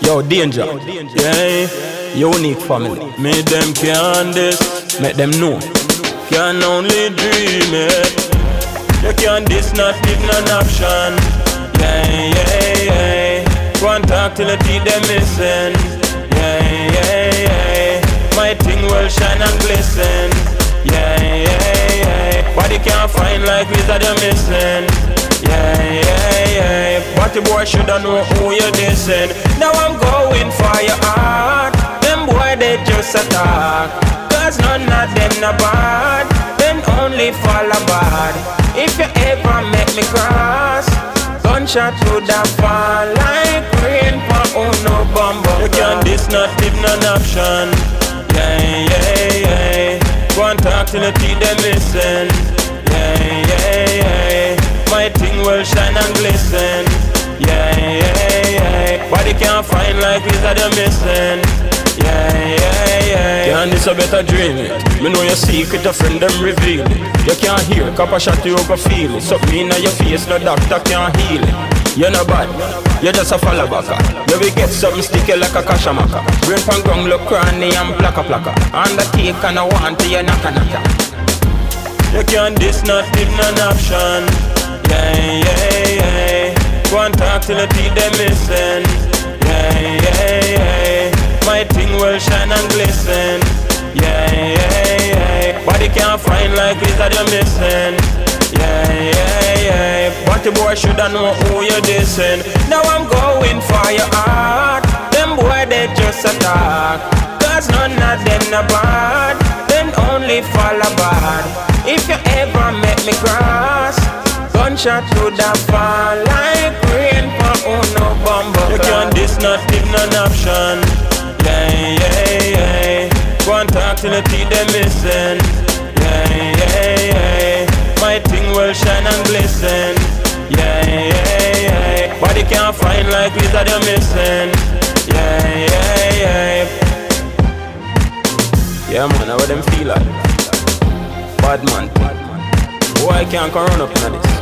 Yo, danger. Yeah, unique family. Make them can this, make them know. Can only dream it. You can't this, not give none option. Yeah, yeah, yeah. Go and talk till the teeth them missing. Yeah, yeah, yeah. My thing will shine and glisten. Yeah, yeah, yeah. Body can't find like wizard you're missing. Yeah, yeah, yeah. But the boy shoulda know who you're dissing. Now I'm going for your heart. Them boy they just attack. Cause none of them not bad. Them only fall bad. If you ever make me cross, gunshot would have fall like rain for no bumbo. You can't this, not give none option. Yeah, yeah, yeah. Go and talk till the teeth them listen. Yeah, yeah, yeah. My thing will shine and glisten. Yeah, yeah, yeah. Body can't find like wizard you're missing. Yeah, yeah, yeah. Can't this a better dream it. Me know your secret, a friend them reveal it. You can't hear, copper shot you go feel it. Something in your face, no doctor can't heal it. You're not bad, you're just a follow backer. You will get something sticky like a kashamaka. Brain pan gong look cranny and plaka plaka. Undertake and I want to you knocker knocker. You can't this, not give none option. Yeah, yeah, yeah. Go and talk till the teeth them missing. Yeah, yeah, yeah. My thing will shine and glisten. Yeah, yeah, yeah. Body can't find like wizard you're missing. Yeah, yeah, yeah. But the boy shoulda know who you're dissing. Now I'm going for your heart. Them boy they just attack. Cause none of them not bad. Them only fall bad. If you ever make me cross, gunshot would have fall like rain for no bumbo. You can't this, not give none option. Yeah, yeah, yeah. Go and talk till the teeth them missing. Yeah, yeah, yeah. My thing will shine and glisten. Yeah, yeah, yeah. Body can't find like wizard you're missing. Yeah, yeah, yeah. Yeah man, how them feel like? Bad man. Boy, I can't come run up on this.